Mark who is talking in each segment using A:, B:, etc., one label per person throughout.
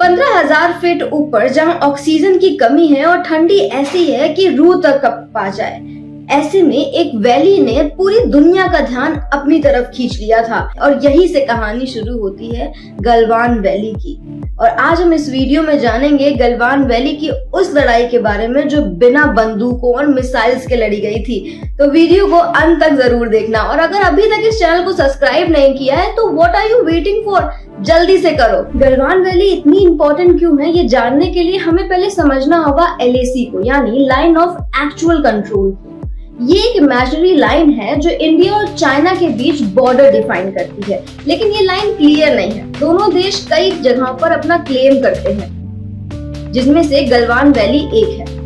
A: 15,000 feet ऊपर जहां oxygen की कमी है और ठंडी ऐसी है कि रूह तक कँप जाए, ऐसे में एक वैली ने पूरी दुनिया का ध्यान अपनी तरफ खींच लिया था। और यहीं से कहानी शुरू होती है गलवान वैली की। और आज हम इस वीडियो में जानेंगे गलवान वैली की उस लड़ाई के बारे में जो बिना बंदूकों और मिसाइल्स के लड़ी गई थी। तो वीडियो को अंत तक जरूर देखना, और अगर अभी तक इस चैनल को सब्सक्राइब नहीं किया है तो what are you waiting for, जल्दी से करो। गलवान वैली इतनी इंपॉर्टेंट क्यों है, ये जानने के लिए हमें पहले समझना होगा LAC को, यानी लाइन ऑफ एक्चुअल कंट्रोल। ये एक इमेजिनरी लाइन है जो इंडिया और चाइना के बीच बॉर्डर डिफाइन करती है, लेकिन ये लाइन क्लियर नहीं है। दोनों देश कई जगहों पर अपना क्लेम करते हैं, जिसमें से गलवान वैली एक है।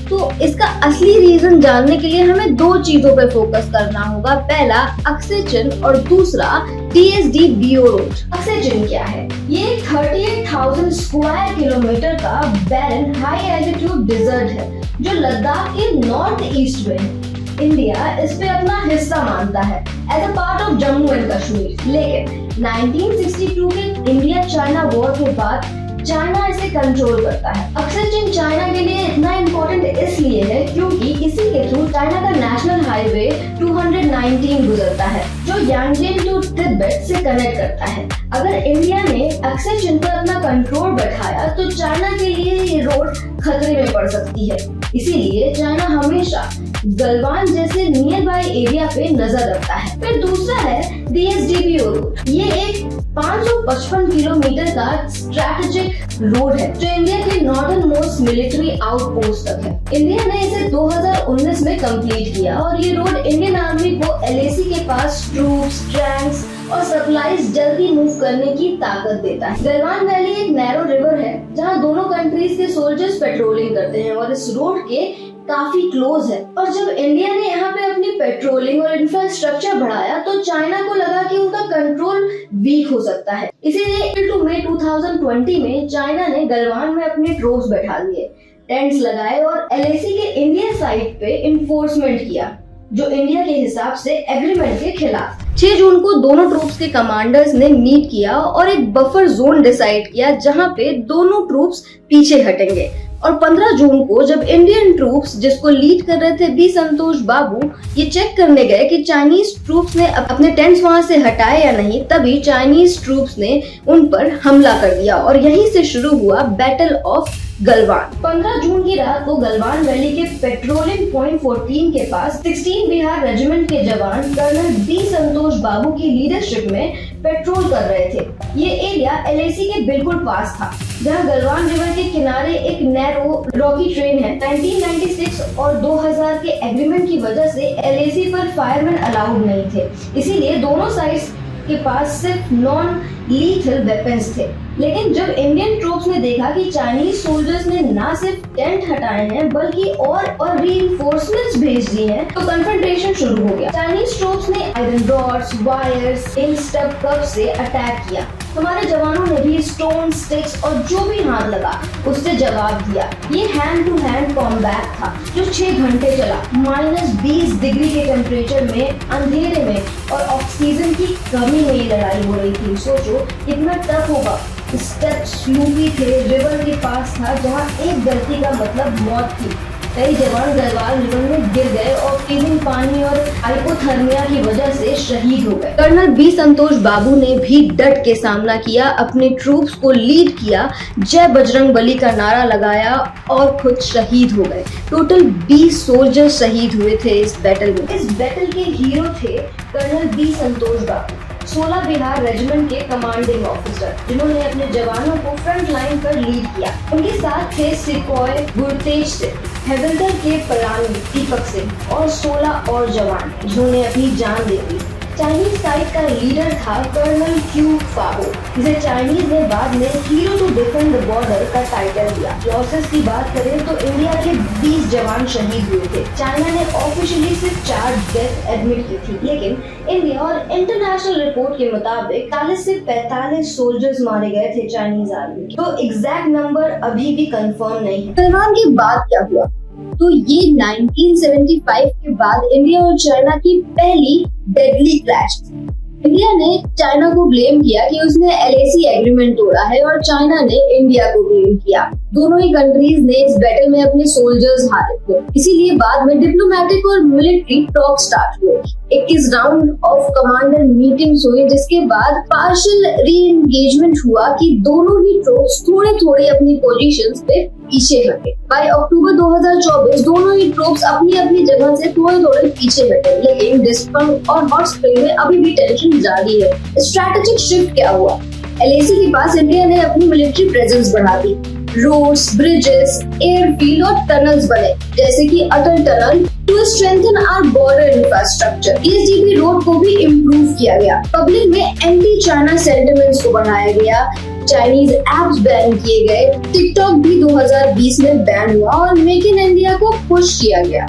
A: तो इसका असली रीजन जानने के लिए हमें दो चीजों पर फोकस करना होगा। पहला अक्से चिन और दूसरा TSD-BO रोड। अक्से चिन क्या है? ये 38,000 स्क्वायर किलोमीटर का बैरन हाई एल्टीट्यूड डिजर्ट है जो लद्दाख के नॉर्थ ईस्ट में है। इंडिया इस पे अपना हिस्सा मानता है as a part of Jammu and Kashmir, लेकिन 1962 के इंडिया चाइना वॉर के बाद चाइना इसे कंट्रोल करता है। अक्से चिन चाइना के लिए इतना इम्पोर्टेंट इसलिए है क्योंकि इसी के थ्रू चाइना का नेशनल हाईवे 219 गुजरता है जो यांगजेन टू तिब्बत से कनेक्ट करता है। अगर इंडिया ने अक्से चिन पर अपना कंट्रोल बैठाया तो चाइना के लिए ये रोड खतरे में पड़ सकती है। इसीलिए चाइना हमेशा गलवान जैसे नियर बाय एरिया पे नजर रखता है। फिर दूसरा है TSD-BO रोड। ये एक 555 किलोमीटर का स्ट्रेटेजिक रोड है जो इंडिया के नॉर्दर्न मोस्ट मिलिट्री आउटपोस्ट तक है। इंडिया ने इसे 2019 में कंप्लीट किया और ये रोड इंडियन आर्मी को LAC के पास ट्रूप्स, टैंक्स और सप्लाईज जल्दी मूव करने की ताकत देता है। गलवान वैली एक नैरो रिवर है जहां दोनों कंट्रीज के सोल्जर्स पेट्रोलिंग करते हैं और इस रोड के काफी क्लोज है। और जब इंडिया ने यहाँ पे अपनी पेट्रोलिंग और इंफ्रास्ट्रक्चर बढ़ाया तो चाइना को लगा कि उनका कंट्रोल वीक हो सकता है। इसीलिए मई 2020 में चाइना ने गलवान में अपने ट्रूप्स बैठा दिए, टेंट्स लगाए और LAC के इंडियन साइड पे इन्फोर्समेंट किया जो इंडिया के हिसाब से एग्रीमेंट के खिलाफ। 6 जून को दोनों ट्रूप्स के कमांडर्स ने मीट किया और एक बफर जोन डिसाइड किया जहां पे दोनों ट्रूप्स पीछे हटेंगे। और 15 जून को जब इंडियन ट्रूप्स, जिसको लीड कर रहे थे बी संतोष बाबू, ये चेक करने गए कि चाइनीज ट्रूप्स ने अपने टेंट्स वहां से हटाए या नहीं, तभी चाइनीज ट्रूप्स ने उन पर हमला कर दिया और यहीं से शुरू हुआ बैटल ऑफ गलवान। 15 जून की रात को गलवान वैली के पेट्रोलिंग पॉइंट 14 के पास 16 बिहार रेजिमेंट के जवान कर्नल बी संतोष बाबू की लीडरशिप में पेट्रोल कर रहे थे। ये एरिया LAC के बिल्कुल पास था जहां गलवान रिवर के किनारे एक नैरो रॉकी ट्रेन है। 1996 और 2000 के एग्रीमेंट की वजह से LAC पर फायरमैन अलाउड नहीं थे, इसीलिए दोनों साइड्स के पास सिर्फ नॉन लीथल वेपन्स थे। लेकिन जब इंडियन ट्रूप्स ने देखा कि चाइनीज सोल्जर्स ने ना सिर्फ टेंट हटाए हैं बल्कि और रीइंफोर्समेंट्स भेज दिए हैं, तो कन्फ्रंटेशन शुरू हो गया। चाइनीज ट्रूप्स ने iron rods, wires, stub cup से अटैक किया। हमारे जवानों ने भी स्टोन, स्टिक्स और जो भी हाथ लगा उससे जवाब दिया। ये हैंड टू हैंड कॉम्बैट था जो 6 घंटे चला। -20 डिग्री के टेम्परेचर में, अंधेरे में और ऑक्सीजन की कमी में ये लड़ाई हो रही थी। सोचो कितना टफ होगा। स्टेप्स स्लूपी थे, रिवर के पास था जहाँ एक गलती का मतलब मौत थी। कई जवान गलवान रिवर में गिर गए और फ्रीजिंग पानी और हाइपोथर्मिया की वजह से शहीद हो गए। कर्नल बी संतोष बाबू ने भी डट के सामना किया, अपने ट्रूप्स को लीड किया, जय बजरंग बली का नारा लगाया और खुद शहीद हो गए। टोटल 20 सोल्जर शहीद हुए थे इस बैटल में। इस बैटल के हीरो थे कर्नल बी संतोष बाबू, 16 बिहार रेजिमेंट के कमांडिंग ऑफिसर, जिन्होंने अपने जवानों को फ्रंट लाइन पर लीड किया। उनके साथ थे सिकॉय गुरतेज सिंह, हैविल्डर के पलानी दीपक सिंह और 16 और जवान जिन्होंने अपनी जान दे दी। चाइनीज साइड का लीडर था कर्नल क्यू फाहो, जिसे चाइनीज ने बाद में hero to defend the border का टाइटल दिया। लॉसेस की बात करें तो इंडिया के 20 जवान शहीद हुए थे। चाइना ने ऑफिशियली सिर्फ 4 डेथ एडमिट की थी, लेकिन इंडिया और इंटरनेशनल रिपोर्ट के मुताबिक 40 से 45 सोल्जर्स मारे गए थे चाइनीज आर्मी के। तो एग्जैक्ट नंबर अभी भी कंफर्म नहीं है। गलवान के बाद क्या हुआ? तो ये 1975 के बाद इंडिया और चाइना की पहली डेडली क्लैश थी। इंडिया ने चाइना को ब्लेम किया कि उसने LAC एग्रीमेंट तोड़ा है और चाइना ने इंडिया को ब्लेम किया। दोनों ही कंट्रीज ने इस बैटल में अपने सोल्जर्स हारे थे, इसीलिए बाद में डिप्लोमेटिक और मिलिट्री टॉक स्टार्ट हुए। 21 राउंड ऑफ कमांडर मीटिंग्स हुई, जिसके बाद पार्शियल री एंगेजमेंट हुआ कि दोनों ही ट्रूप्स थोड़े थोड़े अपनी पोजीशंस पे पीछे हटे। बाय अक्टूबर 2024 दोनों ही ट्रूप्स अपनी अपनी जगह से थोड़े थोड़े पीछे हटे, लेकिन डिस्पंग और हॉट स्प्रिंग में अभी भी टेंशन जारी है। स्ट्रैटेजिक शिफ्ट क्या हुआ? LAC के पास इंडिया ने अपनी मिलिट्री प्रेजेंस बढ़ा दी। रोड्स, ब्रिजेस, एयरफील्ड और टनल्स बने, जैसे कि Atal tunnel to strengthen our border infrastructure. ESDP road को भी इम्प्रूव किया गया। पब्लिक में एंटी चाइना सेंटिमेंट्स को बढ़ाया गया। चाइनीज एप्स बैन किए गए। टिकटॉक भी 2020 में बैन हुआ और मेक इन इंडिया को पुश किया गया।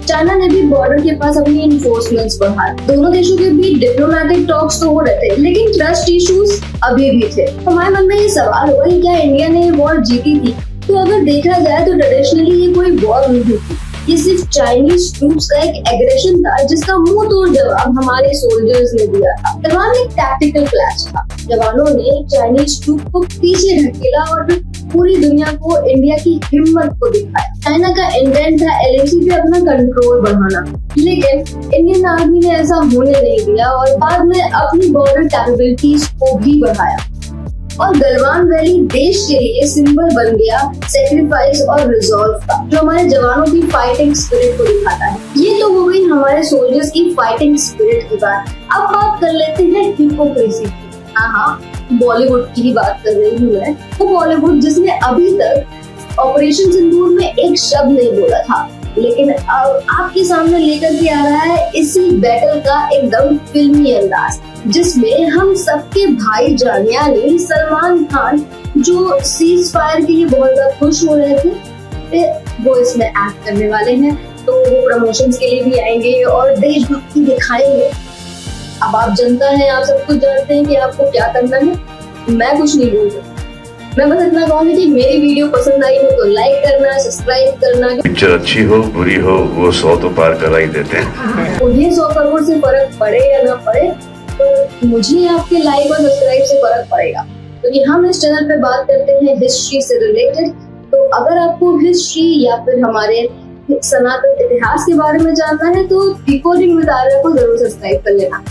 A: चाइना ने भी बॉर्डर के पास अपनी इन्फोर्समेंट्स बढ़ाए। दोनों देशों के बीच डिप्लोमेटिक टॉक्स तो हो रहे थे, लेकिन ट्रस्ट इश्यूज अभी भी थे। हमारे मन में ये सवाल होगा कि क्या इंडिया ने ये वॉर जीती थी? तो अगर देखा जाए तो ट्रेडिशनली ये कोई वॉर नहीं थी, ये सिर्फ चाइनीज ट्रूप्स का एक एग्रेशन था, जिसका मुंह तोड़ जवाब हमारे सोल्जर्स ने दिया था। तैवान में एक टैक्टिकल क्लैश था। जवानों ने चाइनीज ट्रूप को पीछे ढकेला और पूरी दुनिया को इंडिया की हिम्मत को दिखाया। चाइना का इंटेंट था LAC पे अपना कंट्रोल बढ़ाना, लेकिन इंडियन आर्मी ने ऐसा होने नहीं दिया और बाद में अपनी बॉर्डर कैपेबिलिटीज को भी बढ़ाया। और गलवान वैली देश के लिए सिंबल बन गया सेक्रीफाइस और रिजॉल्व का, जो हमारे जवानों की फाइटिंग स्पिरिट को दिखाता है। ये तो हो गई हमारे सोल्जर्स की फाइटिंग स्पिरिट की बात। अब बात कर लेते हैं हिपोक्रेसी की। हाँ, बॉलीवुड की ही बात कर रही हूँ मैं। वो बॉलीवुड जिसने अभी तक ऑपरेशन सिंदूर में एक शब्द नहीं बोला था, लेकिन अब आपके सामने लेकर के आ रहा है इसी बैटल का एकदम फिल्मी अंदाज, जिसमें हम सबके भाईजान यानी सलमान खान, जो सीज फायर के लिए बहुत ज्यादा खुश हो रहे थे, वो इसमें एक्ट करने वाले हैं। तो वो प्रमोशंस के लिए भी आएंगे और देशभक्ति दिखाएंगे। अब आप जनता हैं, आप सब कुछ जानते हैं कि आपको क्या करना है। मैं कुछ नहीं बोल सकती, मैं बस इतना कहूँगी कि मेरी वीडियो पसंद आई हो तो लाइक करना, सब्सक्राइब करना।
B: पिक्चर अच्छी हो बुरी हो वो 100 तो पार करा ही देते हैं।
A: उन्हें 100 करोड़ से फर्क पड़े या ना पड़े, तो मुझे आपके लाइक और सब्सक्राइब से फर्क पड़ेगा, क्योंकि हम इस चैनल पे बात करते हैं हिस्ट्री से रिलेटेड। तो अगर आपको हिस्ट्री या फिर हमारे सनातन इतिहास के बारे में जानना है तो डिकोडिंग विद आर्या को जरूर सब्सक्राइब कर लेना।